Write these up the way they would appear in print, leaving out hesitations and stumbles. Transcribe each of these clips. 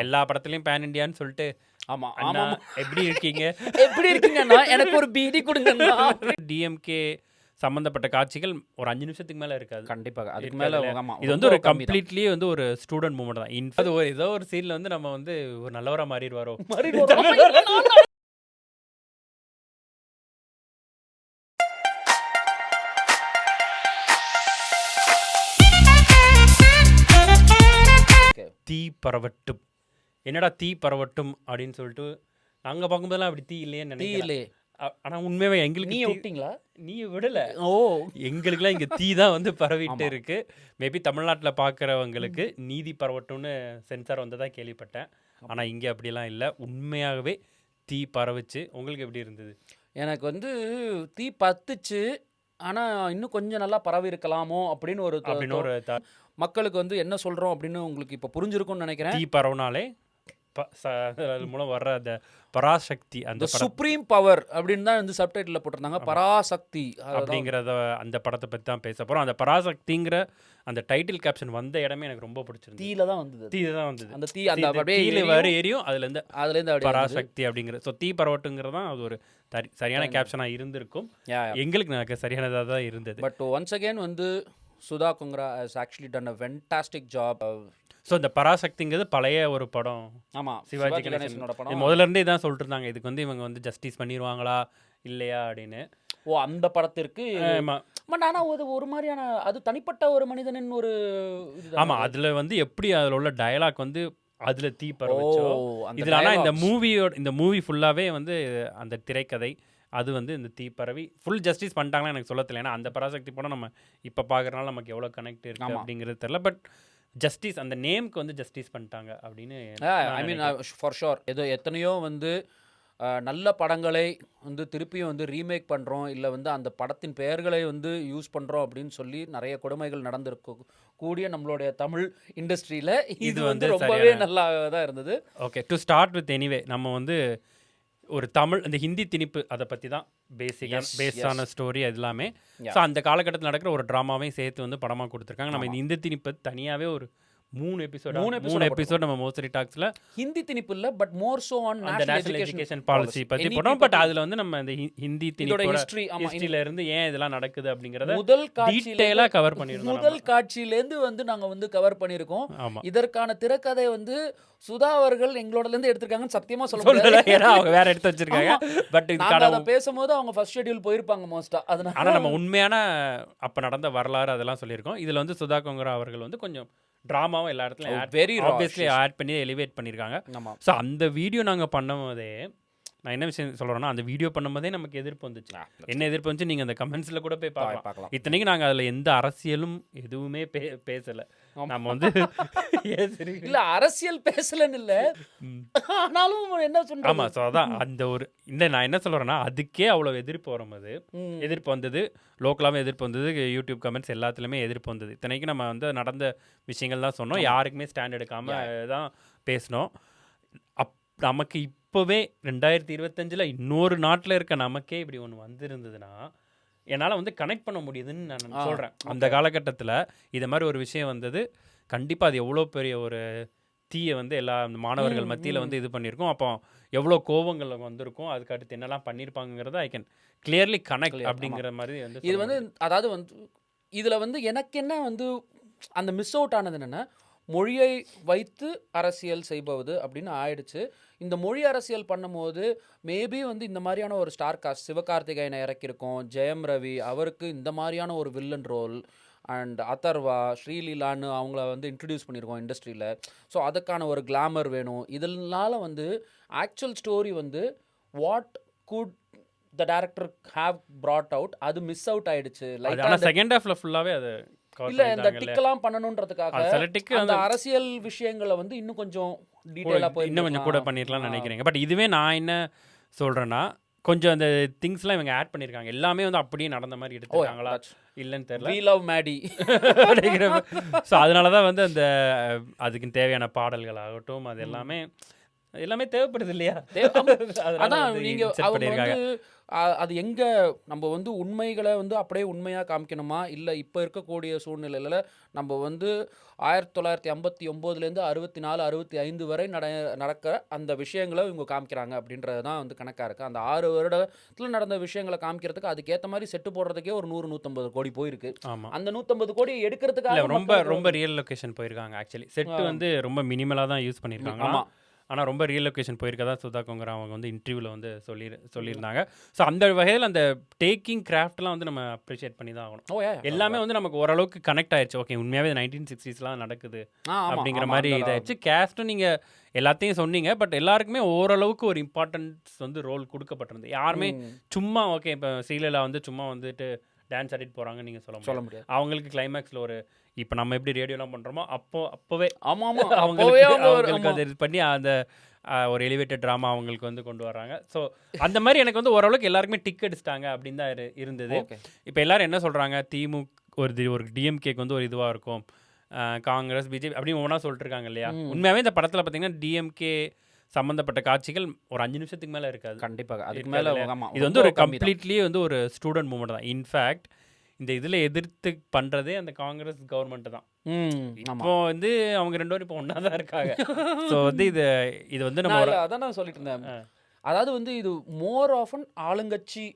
எல்லா படத்துலையும் பேன் இண்டியான்னு சொல்லிட்டு ஆமா அண்ணா ஆமா எப்படி இருக்கீங்க எப்படி இருக்கீங்கன்னா எனக்கு ஒரு பீடி கொடுங்கண்ணா. டிஎம்கே சம்மந்தப்பட்ட காட்சிகள் ஒரு 5 நிமிஷத்துக்கு மேலே இருக்காது. கண்டிப்பாக அதுக்கு இருக்காது மேல இல்லையா? ஆமா இது வந்து ஒரு ரொம்ப கம்மி தான். கம்ப்ளீட்லி வந்து ஒரு ஸ்டூடெண்ட் மூமெண்ட் தான். அது ஒரு ஏதோ ஒரு சீனில் வந்து நம்ம வந்து ஒரு நல்லவராக மாறிடுவாரோ. தீ பரவட்டும், என்னடா தீ பரவட்டும் அப்படின்னு சொல்லிட்டு நாங்கள் பார்க்கும்போதெல்லாம் அப்படி தீ இல்லையேன்னு நினைக்கிறேன். இல்லையே ஆனால் உண்மையாவே எங்களுக்கு நீ தீ- விட்டீங்களா? நீ விடல, ஓ எங்களுக்குலாம் இங்கே தீ தான் வந்து பரவிட்டு ஆமா. இருக்கு. மேபி தமிழ்நாட்டில் பார்க்குறவங்களுக்கு நீதி பரவட்டும்னு சென்சார் வந்ததா கேள்விப்பட்டேன். ஆனால் இங்கே அப்படிலாம் இல்லை, உண்மையாகவே தீ பரவுச்சு. உங்களுக்கு எப்படி இருந்தது? எனக்கு வந்து தீ பத்துச்சு. ஆனா இன்னும் கொஞ்சம் நல்லா பரவி இருக்கலாமோ அப்படின்னு ஒரு அப்படின்னு ஒரு மக்களுக்கு வந்து என்ன சொல்றோம் அப்படின்னு உங்களுக்கு இப்ப புரிஞ்சிருக்கும்னு நினைக்கிறேன். தீ பரவுனாலே அது மூலம் வர்ற அந்த பராசக்தி, அந்த The சுப்ரீம் பவர் அப்படின்னு தான் வந்து சப்டைட்டில் போட்டிருந்தாங்க. பராசக்தி அப்படிங்கிறத அந்த படத்தை பற்றி தான் பேச போகிறோம். அந்த பராசக்திங்கிற அந்த டைட்டில் கேப்ஷன் வந்த இடமே எனக்கு ரொம்ப பிடிச்சிருந்தது. தீல தான் வந்தது. தீ தான் வந்தது. அந்த தீ அந்த அப்படியே தீயில எரியும். வர எரியும், அதுலேருந்து அதுலேருந்து அப்படியே பராசக்தி அப்படிங்கிற. ஸோ தீ பரவட்டுங்கிறது தான் அது ஒரு சரியான கேப்ஷனாக இருந்திருக்கும். எங்களுக்கு எனக்கு சரியானதாக தான் இருந்தது. பட் ஒன்ஸ் அகேன் வந்து Sudha Kongara has actually done a fantastic job. So இந்த பராசக்திங்கிறது பழைய ஒரு படம். ஆமா சிவாஜி கணேசனோட படம். முதல்ல இருந்தே தான் சொல்லிட்டு இருந்தாங்க, இதுக்கு வந்து இவங்க வந்து ஜஸ்டிஸ் பண்ணிடுவாங்களா இல்லையா அப்படின்னு. ஓ அந்த படத்திற்கு ஆமா. பட் ஆனா ஒரு மாதிரியான அது தனிப்பட்ட ஒரு மனிதனின் ஒரு இதுதான். ஆமா, அதுல வந்து எப்படி அதுல உள்ள டயலாக் வந்து அதுல தீ ஓ பரவச்சோ. அந்த இதுல ஆனா dialogues. இந்த மூவி ஃபுல்லாவே வந்து அந்த திரைக்கதை அது வந்து இந்த தீ பரவி ஃபுல் ஜஸ்டிஸ் பண்ணிட்டாங்களா எனக்கு சொல்ல தெரியல. ஏன்னா அந்த பராசக்தி படம் நம்ம இப்போ பார்க்குறனால நமக்கு எவ்வளோ கனெக்ட் இருக்கு ஆமா. அப்படிங்கிறது தெரியல. பட் ஜஸ்டிஸ் அந்த நேம்க்கு வந்து ஜஸ்டிஸ் பண்ணிட்டாங்க அப்படின்னு ஐ மீன் ஃபார் ஷோர் ஏதோ எத்தனையோ வந்து நல்ல படங்களை வந்து திருப்பியும் வந்து ரீமேக் பண்ணுறோம் இல்லை வந்து அந்த படத்தின் பெயர்களை வந்து யூஸ் பண்ணுறோம் அப்படின்னு சொல்லி நிறைய கொடுமைகள் நடந்திருக்க கூடிய நம்மளுடைய தமிழ் இண்டஸ்ட்ரியில் இது வந்து ரொம்பவே நல்லா தான் இருந்தது. Okay, to start with anyway நம்ம வந்து ஒரு தமிழ் இந்த ஹிந்தி திணிப்பு அதை பற்றி தான் பேஸான ஸ்டோரி அது எல்லாமே. ஸோ அந்த காலகட்டத்தில் நடக்கிற ஒரு ட்ராமாவையும் சேர்த்து வந்து படமாக கொடுத்துருக்காங்க. நம்ம இந்த ஹிந்தி திணிப்பு தனியாகவே ஒரு 3 எபிசோட் நம்ம மோஸ்ட்லி டாக்ஸில் ஹிந்தி திணிப்பு இல்லை, but more so on national education policy பற்றி போனோம். பட் அதில் வந்து நம்ம இந்த ஹிந்தி திணிப்போட ஹிஸ்டரியில இருந்து ஏன் இதெல்லாம் நடக்குது அப்படிங்கிறத முதல் டீட்டெயிலாக கவர் பண்ணியிருந்தோம். முதல் காட்சியிலேருந்து வந்து நாங்கள் வந்து கவர் பண்ணியிருக்கோம். ஆமாம், இதற்கான திரைக்கதை வந்து சுதா அவர்கள் எங்களோடல இருந்து எடுத்திருக்காங்கன்னு சத்தியமா சொல்ல சொல்லல, முடியாது. ஏன்னா அவங்க வேற எடுத்து வச்சிருக்காங்க. பட் நாங்க அதை பேசும்போது அவங்க ஃபர்ஸ்ட் ஷெட்யூல் போயிருப்பாங்க மோஸ்டா. அதனால ஆனால் நம்ம உண்மையான அப்போ நடந்த வரலாறு அதெல்லாம் சொல்லியிருக்கோம். இதில் வந்து சுதா கொங்கரா அவர்கள் வந்து கொஞ்சம் ட்ராமாவும் எல்லா இடத்துலையும் வெரி ஆப்வியஸ்லி ஆட் பண்ணி எலிவேட் பண்ணியிருக்காங்க. ஆமா ஸோ அந்த வீடியோ நாங்கள் பண்ணும்போதே நான் என்ன விஷயம் சொல்கிறேன்னா, அந்த வீடியோ பண்ணும்போதே நமக்கு எதிர்ப்பு வந்துச்சு. என்ன எதிர்ப்பு வந்துச்சு நீங்கள் அந்த கமெண்ட்ஸில் கூட போய் பார்க்கலாம். இத்தனைக்கும் நாங்கள் அதில் எந்த அரசியலும் எதுவுமே பேசலை. நம்ம வந்து இல்ல அரசியல் பேசலன்னு இல்ல, ஆனாலும் என்ன சொல்றோம். ஆமாம். ஸோ அதான் அந்த ஒரு நான் என்ன சொல்கிறேன்னா, அதுக்கே அவ்வளோ எதிர்ப்பு வரும்போது எதிர்ப்பு வந்தது, லோக்கலாகவே எதிர்ப்பு வந்தது, யூடியூப் கமெண்ட்ஸ் எல்லாத்துலேயுமே எதிர்ப்பு வந்தது. இத்தனைக்கும் நம்ம வந்து நடந்த விஷயங்கள் தான் சொன்னோம், யாருக்குமே ஸ்டாண்ட் எடுக்காமல் தான் பேசினோம். நமக்கு இப்போவே 2025 இன்னொரு நாட்டில் இருக்க நமக்கே இப்படி ஒன்று வந்திருந்ததுன்னா என்னால் வந்து கனெக்ட் பண்ண முடியுதுன்னு நான் சொல்கிறேன். அந்த காலகட்டத்தில் இது மாதிரி ஒரு விஷயம் வந்தது, கண்டிப்பாக அது எவ்வளோ பெரிய ஒரு தீயை வந்து எல்லா மாணவர்கள் மத்தியில் வந்து இது பண்ணியிருக்கோம். அப்போ எவ்வளோ கோபங்கள் வந்திருக்கும், அதுக்கு அடுத்து என்னெல்லாம் பண்ணியிருப்பாங்கிறத ஐ கேன் கிளியர்லி கனெக்ட் அப்படிங்கிற மாதிரி வந்து இது வந்து அதாவது வந்து இதில் வந்து எனக்கு என்ன வந்து அந்த மிஸ் அவுட் ஆனது என்னென்னா, மொழியை வைத்து அரசியல் செய்வது அப்படின்னு ஆயிடுச்சு. இந்த மொழி அரசியல் பண்ணும்போது மேபி வந்து இந்த மாதிரியான ஒரு ஸ்டார் காஸ்ட் சிவகார்த்திகேயனை இறக்கியிருக்கோம், ஜெயம் ரவி அவருக்கு இந்த மாதிரியான ஒரு வில்லன் ரோல், அண்ட் அதர்வா ஸ்ரீலீலான்னு அவங்கள வந்து இன்ட்ரடியூஸ் பண்ணியிருக்கோம் இண்டஸ்ட்ரியில். ஸோ அதுக்கான ஒரு கிளாமர் வேணும். இதனால வந்து ஆக்சுவல் ஸ்டோரி வந்து what good the director have brought out அது மிஸ் அவுட் ஆயிடுச்சு. ஆனால் செகண்ட் ஹாஃப்ல ஃபுல்லாகவே அது இல்ல இந்த டிக்கெல்லாம் பண்ணணுன்றதுக்காக அந்த அரசியல் விஷயங்களை வந்து இன்னும் கொஞ்சம் டீடைலா போய் இன்னும் கொஞ்சம் கூட பண்ணிடலாம்னு நினைக்கிறீங்க. பட் இதுவே நான் என்ன சொல்கிறேன்னா, கொஞ்சம் அந்த திங்ஸ்லாம் இவங்க ஆட் பண்ணியிருக்காங்க, எல்லாமே வந்து அப்படியே நடந்த மாதிரி எடுத்துருக்காங்களா இல்லைன்னு தெரியல. We love Maddie அப்படிங்கிற. ஸோ அதனால தான் வந்து அந்த அதுக்கு தேவையான பாடல்கள் ஆகட்டும் அது எல்லாமே எல்லாமே தேவைப்படுது இல்லையா? அதனால அதான் வந்து நீங்க இன்செர்ட் அவங்க பண்ணியிருக்காங்க. வந்து அது எங்க நம்ம வந்து உண்மைகளை வந்து அப்படியே உண்மையா காமிக்கணுமா, இல்ல இப்ப இருக்கக்கூடிய சூழ்நிலையில நம்ம வந்து 1959லேருந்து 64 65 வரை நடக்கிற அந்த விஷயங்களை இவங்க காமிக்கிறாங்க அப்படின்றது தான் வந்து கணக்கா இருக்கு. அந்த 6 வருடத்துல நடந்த விஷயங்களை காமிக்கிறதுக்கு அதுக்கேற்ற மாதிரி செட்டு போடுறதுக்கே ஒரு 100 150 கோடி போயிருக்கு. ஆமா. அந்த 150 கோடி இல்ல எடுக்கிறதுக்காக ரொம்ப மக்களுக்கு ரொம்ப ரியல் லொகேஷன் போயிருக்காங்க ஆக்சுவலி. செட் வந்து ரொம்ப மினிமலா தான் யூஸ் பண்ணியிருக்காங்களாம். ஆமா. ஆனா ரொம்ப ரியல் லொகேஷன் போயிருக்கதா சுதா கொங்கரா அவங்க வந்து இன்டர்வியூல வந்து சொல்லியிருந்தாங்க. ஸோ அந்த வகையில் அந்த டேக்கிங் கிராஃப்ட்லாம் வந்து நம்ம அப்ரிஷியேட் பண்ணி தான் ஆகணும். ஓ யா எல்லாமே வந்து நமக்கு ஓரளவுக்கு கனெக்ட் ஆயிடுச்சு. ஓகே, உண்மையாவே 1960ஸ்லாம் நடக்குது ஆமா அப்படிங்கிற ஆமா மாதிரி அந்த இதாயிடுச்சு. கேஸ்ட்டும் நீங்க எல்லாத்தையும் சொன்னீங்க. பட் எல்லாருக்குமே ஓரளவுக்கு ஒரு இம்பார்ட்டன்ஸ் வந்து ரோல் கொடுக்கப்பட்டிருந்தது. யாருமே சும்மா ஓகே இப்போ ஸ்ரீலீலா வந்து சும்மா வந்துட்டு டான்ஸ் ஆடிட்டு போறாங்கன்னு நீங்க சொல்ல சொல்ல முடியாது. முடியாது. அவங்களுக்கு கிளைமேக்ஸில் ஒரு இப்போ நம்ம எப்படி ரேடியோலாம் பண்ணுறோமோ அப்போவே ஆமா ஆமா அப்பவே அவங்களுக்கு அவங்க அவங்களுக்கு அது இது பண்ணி அந்த ஒரு எலிவேட்டட் ட்ராமா அவங்களுக்கு வந்து கொண்டு வராங்க. ஸோ அந்த மாதிரி எனக்கு வந்து ஓரளவுக்கு எல்லாருக்குமே டிக் அடிச்சிட்டாங்க அப்படின்னு தான் இருந்தது. ஓகே. இப்போ எல்லாரும் என்ன சொல்கிறாங்க, திமுக ஒரு டிஎம்கேக்கு வந்து ஒரு இதுவாக இருக்கும், காங்கிரஸ் பிஜேபி அப்படின்னு ஒவ்வொன்றா சொல்லிட்டு இருக்காங்க இல்லையா? உண்மையாகவே இந்த படத்தில் பார்த்தீங்கன்னா டிஎம்கே சம்மந்தப்பட்ட காட்சிகள் ஒரு 5 நிமிஷத்துக்கு மேலே இருக்காது. கண்டிப்பாக அதுக்கு இருக்காது மேல இல்லையா? ஆமா இது வந்து ரொம்ப ஒரு கம்மி தான். கம்ப்ளீட்லி வந்து ஒரு ஸ்டூடெண்ட் மூமெண்ட் தான். இன்ஃபேக்ட் இந்த இதில் எதிர்த்து பண்ணுறதே அந்த காங்கிரஸ் கவர்மெண்ட் தான். ஆமா இப்போ வந்து அவங்க 2 பேரும் இப்போ ஒன்றா தான் இருக்காங்க. ஸோ வந்து இது வந்து நம்ம நான் அதான் நான் சொல்லிட்டு இருந்தேன். அதாவது வந்து இது மோர் ஆஃபன் ஆளுங்கட்சி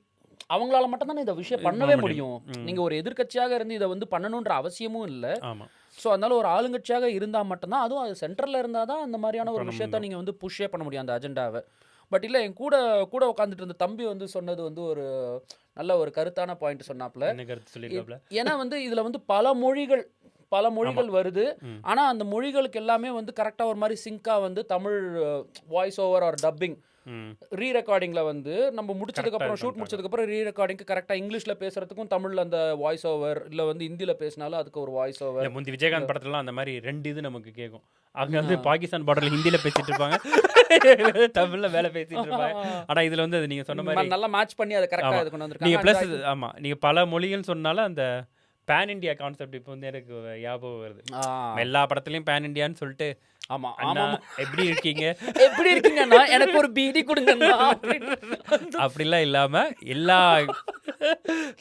அவங்களால மட்டும் தானே இந்த விஷயம் பண்ணவே முடியும். நீங்க ஒரு எதிர்க்கட்சியாக இருந்து இதை வந்து பண்ணணுன்ற அவசியமும் இல்லை. ஆமாம். ஸோ அதனால ஒரு ஆளுங்கட்சியாக இருந்தால் மட்டும்தான், அதுவும் அது சென்டரில் இருந்தால் தான் அந்த மாதிரியான ஒரு விஷயத்த நீங்கள் வந்து புஷ்ஷே பண்ண முடியும் அந்த அஜெண்டாவை. பட் இல்லை என் கூட கூட உட்காந்துட்டு இருந்த தம்பி வந்து சொன்னது வந்து ஒரு நல்ல ஒரு கருத்தான பாயிண்ட் சொன்னாப்ல. என்ன கருத்து சொல்லியிருக்காப்ல? ஏன்னா வந்து இதில் வந்து பல மொழிகள் வருது. ஆனா அந்த மொழிகளுக்கு எல்லாமே வந்து கரெக்டா ஒரு மாதிரி சிங்கா வந்து Tamil voice over or dubbing ரீ ரெக்கார்டிங்ல வந்து நம்ம முடிச்சதுக்கு அப்புறம் ஷூட் முடிச்சதுக்கு அப்புறம் ரீ ரெக்கார்டிங்க்கு கரெக்டா இங்கிலீஷ்ல பேசுறதுக்கும் தமிழ்ல அந்த வாய்ஸ் ஓவர், இல்ல வந்து ஹிந்தில பேசினாலும் அதுக்கு ஒரு வாய்ஸ் ஓவர். இல்லை முந்தி விஜயகாந்த் படத்துலலாம் அந்த மாதிரி 2 இது நமக்கு கேட்கும். அங்கே வந்து பாகிஸ்தான் பார்டரில் ஹிந்தியில் பேசிட்டு இருப்பாங்க, தமிழில் வேலை பேசிட்டு இருப்பாங்க. ஆனால் இதில் வந்து அது நீங்கள் சொன்ன மாதிரி நல்லா மேட்ச் பண்ணி அதை கரெக்டா இது கொண்டு நீங்கள் வந்திருக்காங்க. ப்ளஸ் ஆமாம் நீங்கள் பல மொழிகள் சொன்னாலும் அந்த பேன் இண்டியா கான்செப்ட் இப்போ வந்து எனக்கு ஞாபகம் வருது. எல்லா படத்துலையும் பேன் இண்டியான்னு சொல்லிட்டு ஆமா அண்ணா எப்படி இருக்கீங்க எப்படி இருக்கீங்கன்னா எனக்கு ஒரு பீடி கொடுங்கண்ணா அப்படிலாம் இல்லாம எல்லா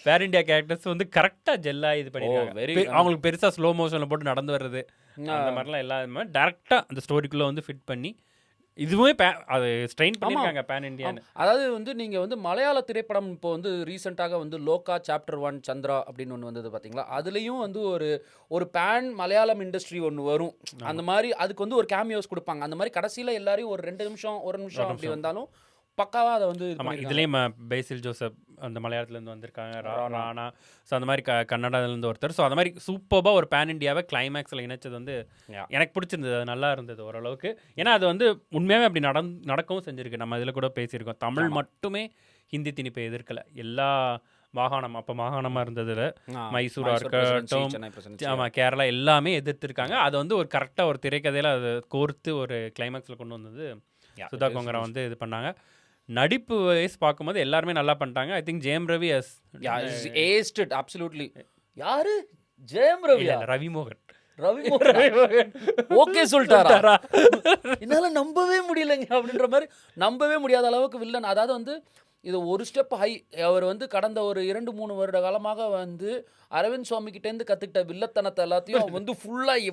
பேர் இண்டியா கேரக்டர்ஸ் வந்து கரெக்டா ஜெல்லா இது பண்ணிருக்காங்க. அவங்களுக்கு பெருசா ஸ்லோ மோஷன்ல போட்டு நடந்து வர்றது அந்த மாதிரிலாம் எல்லாமே டேரக்டா அந்த ஸ்டோரிக்குள்ள வந்து ஃபிட் பண்ணி இதுவுமே அது ஸ்ட்ரெயின் பண்ணிருக்காங்க பேன் இண்டியான்னு. அதாவது வந்து நீங்க வந்து மலையாள திரைப்படம் இப்போ வந்து ரீசெண்டாக வந்து லோகா சாப்டர் 1 சந்திரா அப்படின்னு ஒன்று வந்தது பார்த்தீங்களா? அதுலேயும் வந்து ஒரு பேன் மலையாளம் இண்டஸ்ட்ரி ஒன்று வரும். அந்த மாதிரி அதுக்கு வந்து ஒரு கேமியோஸ் கொடுப்பாங்க. அந்த மாதிரி கடைசியில் எல்லாரையும் ஒரு 2 நிமிஷம் 1 நிமிஷம் அப்படி வந்தாலும் பக்காவா அதை வந்து இதுலேயும் பேசில் ஜோசப் அந்த மலையாளத்துலேருந்து வந்திருக்காங்க, ராணா. ஸோ அந்த மாதிரி கன்னடாலேருந்து ஒருத்தர். ஸோ அந்த மாதிரி சூப்பராக ஒரு பேன் இண்டியாவை கிளைமேக்ஸில் இணைச்சது வந்து எனக்கு பிடிச்சிருந்தது. அது நல்லா இருந்தது ஓரளவுக்கு. ஏன்னா அது வந்து உண்மையாகவே அப்படி நடக்கவும் செஞ்சுருக்கு. நம்ம இதில் கூட பேசியிருக்கோம், தமிழ் மட்டுமே ஹிந்தி திணிப்பை எதிர்க்கலை. எல்லா மாகாணமாக இருந்ததுல மைசூரா இருக்கட்டும், ஆமாம் கேரளா எல்லாமே எதிர்த்துருக்காங்க. அதை வந்து ஒரு கரெக்டாக ஒரு திரைக்கதையில் அதை கோர்த்து ஒரு கிளைமேக்ஸில் கொண்டு வந்தது சுதா கொங்கரா வந்து இது பண்ணாங்க. நடிப்பு வைஸ் பார்க்கும்போது எல்லாருமே நல்லா பண்ணிட்டாங்க. I think Jayam Ravi ஏஸ்ட் absolutely. யாரு ஜெயம் ரவி? ரவிமோகன் ஓகே சொல்லிட்டாரா? என்னால நம்பவே முடியலைங்க அப்படின்ற மாதிரி நம்பவே முடியாத அளவுக்கு வில்லன். அதாவது வந்து இது ஒரு ஸ்டெப் ஹை. அவர் வந்து கடந்த ஒரு 2-3 வருட காலமாக வந்து அரவிந்த் சுவாமி கிட்டேருந்து கற்றுக்கிட்ட வில்லத்தனத்தை எல்லாத்தையும் வந்து ஃபுல்லாக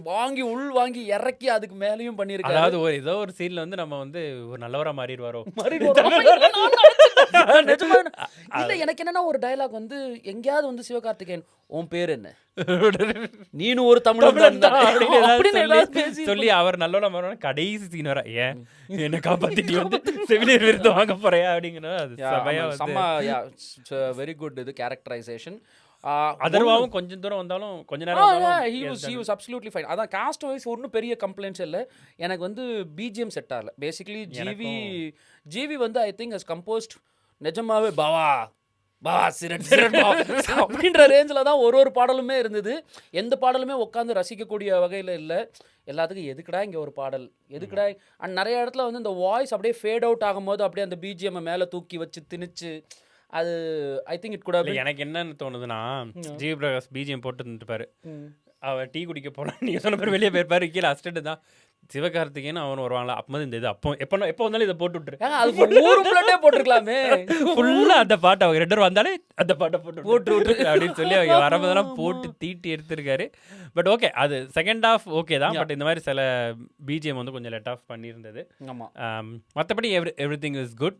வாங்கி இறக்கி அதுக்கு மேலேயும் பண்ணியிருக்காரு. அதாவது ஏதோ ஒரு சீனில் வந்து நம்ம வந்து ஒரு நல்லவராக மாறிடுவாரோ. இல்லை எனக்கு என்னன்னா ஒரு டயலாக் வந்து எங்கேயாவது வந்து சிவகார்த்திகேயன் உன் பேர் என்ன, நீனும் ஒரு தமிழ் சொல்லி அவர் நல்லவரா மாறினா கடைசி சீன் வர ஏன் என்ன காப்பாத்திட்டு வந்து செவிலியர் விருது வாங்க போறியா அப்படிங்கிற வெரி குட் இது கேரக்டரைசேஷன். அதர்வாவும் கொஞ்சம் தூரம் வந்தாலும் கொஞ்ச நேரம் he was absolutely fine. அதான் காஸ்ட் வைஸ் ஒன்றும் பெரிய கம்ப்ளைண்ட்ஸ் இல்லை. எனக்கு வந்து பிஜிஎம் செட் ஆகல. பேசிக்கலி ஜிவி வந்து ஐ திங்க் ஹஸ் கம்போஸ்ட் நிஜமாவே பாவா அப்படின்ற ரேஞ்சில் தான் ஒரு பாடலுமே இருந்தது. எந்த பாடலுமே உட்காந்து ரசிக்கக்கூடிய வகையில் இல்லை. எல்லாத்துக்கும் எதுக்குடா இங்கே ஒரு பாடல், எதுக்குடா. அண்ட் நிறைய இடத்துல வந்து இந்த வாய்ஸ் அப்படியே ஃபேட் அவுட் ஆகும்போது அப்படியே அந்த பிஜிஎம் மேலே தூக்கி வச்சு திணிச்சு அது ஐ திங்க் இட் கூட. எனக்கு என்னன்னு தோணுதுன்னா, ஜி பிரகாஷ் பிஜிஎம் போட்டு இருந்துருப்பாரு. அவர் டீ குடிக்க போனால் நீங்கள் சொன்ன பேர் வெளியே போயிருப்பாரு, கீழே அசிஸ்டன்ட் தான் சிவகார்த்திகேயன் அவன் வருவாங்களா அப்போது இந்த இது அப்போ எப்போ வந்தாலும் இதை போட்டு விட்டுரு ஏங்க அதுக்கு ஊரு முன்னாடியே போட்டிருக்கலாமே. ஃபுல்லாக அந்த பாட்டு அவங்க 2 பேரும் வந்தாலே அந்த பாட்டை போட்டு விட்டு அப்படின்னு சொல்லி அவங்க வரும்போதெல்லாம் போட்டு தீட்டி எடுத்திருக்காரு. பட் ஓகே, அது செகண்ட் ஹாஃப் ஓகே தான். பட் இந்த மாதிரி சில பிஜிஎம் வந்து கொஞ்சம் லெட் ஆஃப் பண்ணியிருந்தது. ஆமாம். மற்றபடி every thing is good.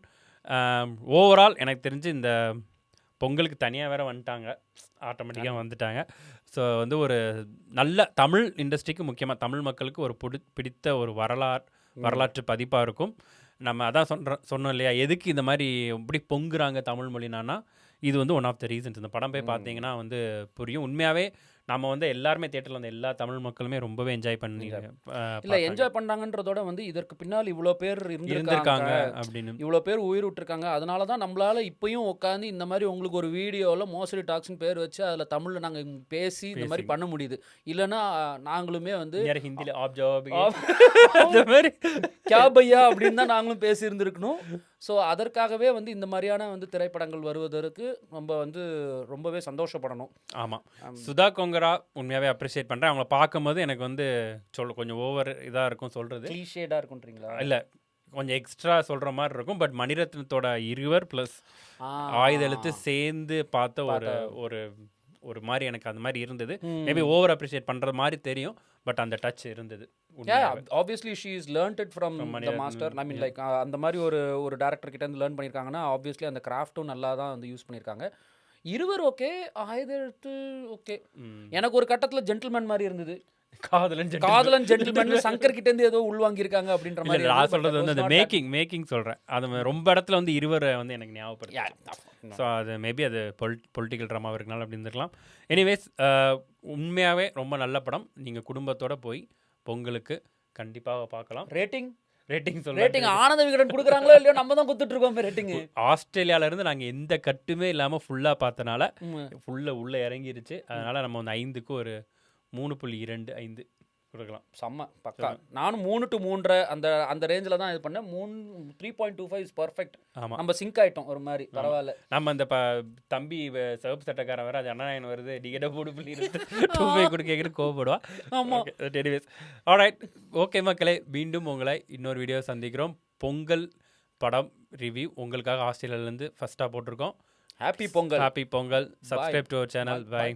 Overall எனக்கு தெரிஞ்சு இந்த பொங்கலுக்கு தனியாக வேற வந்துட்டாங்க, ஆட்டோமேட்டிக்காக வந்துட்டாங்க. ஸோ வந்து ஒரு நல்ல தமிழ் இண்டஸ்ட்ரிக்கு, முக்கியமாக தமிழ் மக்களுக்கு ஒரு பிடித்த ஒரு வரலாற்று பதிப்பாக இருக்கும். நம்ம அதான் சொன்னோம் இல்லையா, எதுக்கு இந்த மாதிரி இப்படி பொங்குறாங்க தமிழ் மொழினானா, இது வந்து ஒன் ஆஃப் த ரீசன்ஸ். இந்த படம் போய் பார்த்தீங்கன்னா வந்து புரியும். உண்மையாகவே நம்ம வந்து எல்லாருமே தியேட்டரில் வந்து எல்லா தமிழ் மக்களுமே ரொம்பவே என்ஜாய் பண்ணி இல்லை என்ஜாய் பண்ணாங்கன்றதோட வந்து இதற்கு பின்னால் இவ்வளோ பேர் இருந்திருக்காங்க அப்படின்னு, இவ்வளோ பேர் உயிர் விட்டுருக்காங்க. அதனால தான் நம்மளால இப்பயும் உட்காந்து இந்த மாதிரி உங்களுக்கு ஒரு வீடியோவில் மோசடி டாக்ஸ்னு பேர் வச்சு அதில் தமிழில் நாங்கள் பேசி இந்த மாதிரி பண்ண முடியுது. இல்லைன்னா நாங்களுமே வந்து ஹிந்தியில் அந்த மாதிரி கியா பையா அப்படின்னு தான் நாங்களும் பேசி இருந்திருக்கணும். ஸோ அதற்காகவே வந்து இந்த மாதிரியான வந்து திரைப்படங்கள் வருவதற்கு நம்ம வந்து ரொம்பவே சந்தோஷப்படணும். ஆமாம், சுதா கொங்கரா உண்மையாகவே அப்ரிஷியேட் பண்ணுறேன். அவங்கள பார்க்கும்போது எனக்கு வந்து கொஞ்சம் ஓவர் இதாக இருக்கும் சொல்கிறது, கிளீஷேடாக இருக்குன்றீங்களா? இல்லை கொஞ்சம் எக்ஸ்ட்ரா சொல்கிற மாதிரி இருக்கும். பட் மணிரத்னத்தோட இருவர் ப்ளஸ் ஆயுத எழுத்து சேர்ந்து பார்த்த ஒரு ஒரு மாதிரி எனக்கு அந்த மாதிரி இருந்தது. மேபி ஓவர் அப்ரிஷியேட் பண்ணுற மாதிரி தெரியும், பட் அந்த டச் இருந்தது. Obviously she is learned it from the master. I mean like அந்த மாதிரி ஒரு டேரக்டர் கிட்ட இருந்து லேர்ன் பண்ணியிருக்காங்கன்னா ஆப்வியஸ்லி அந்த கிராஃப்ட்டும் நல்லா தான் வந்து யூஸ் பண்ணியிருக்காங்க. இருவர் ஓகே, ஆயுத எழுத்து ஓகே. எனக்கு ஒரு கட்டத்தில் ஜென்டில்மேன் மாதிரி இருந்தது. காதலன் ஜென்டில்மேன் சங்கர் கிட்ட இருந்து ஏதோ உள்வாங்கியிருக்காங்க அப்படின்ற மாதிரி. நான் சொல்றது வந்து அந்த மேக்கிங் சொல்கிறேன். அது ரொம்ப இடத்துல வந்து இருவரை வந்து எனக்கு ஞாபகப்படுது. ஸோ அது மேபி அது பொலிட்டிக்கல் ட்ராமாவாக இருக்கனால அப்படி இருந்திருக்கலாம். எனிவேஸ் உண்மையாகவே ரொம்ப நல்ல படம். நீங்கள் குடும்பத்தோடு போய் பொங்கலுக்கு கண்டிப்பாக பார்க்கலாம். ரேட்டிங் ஆனந்த விகடன் கொடுக்குறாங்களோ இல்லையோ நம்ம தான் கொடுத்துட்டு இருக்கோம் ரேட்டிங். ஆஸ்திரேலியாவிலேருந்து நாங்கள் எந்த கட்டுமே இல்லாமல் ஃபுல்லாக பார்த்தனால ஃபுல்லாக உள்ளே இறங்கிருச்சு. அதனால் நம்ம வந்து 5க்கு ஒரு 3.25 கொடுக்கலாம். செம்ம பக்கா. நானும் 3 to 3 அந்த ரேஞ்சில் தான் இது பண்ணேன். 3.25 இஸ் பர்ஃபெக்ட். ஆமாம், நம்ம சிங்க் ஆகிட்டோம் ஒரு மாதிரி, பரவாயில்ல. நம்ம அந்த தம்பி சிவப்பு சட்டக்காரன் வேறு அது அண்ணாயன் வருது டிக்கெட்டை போட்டு புள்ளி 2 கொடுக்க கோவப்படுவா. ஆமாம். எனிவேஸ் ஆல்ரைட், ஓகே மக்களே, மீண்டும் உங்களை இன்னொரு வீடியோ சந்திக்கிறோம். பொங்கல் படம் ரிவ்யூ உங்களுக்காக ஆஸ்திரேலியாவிலேருந்து ஃபஸ்ட்டாக போட்டிருக்கோம். Happy Pongal. Subscribe to our channel. By.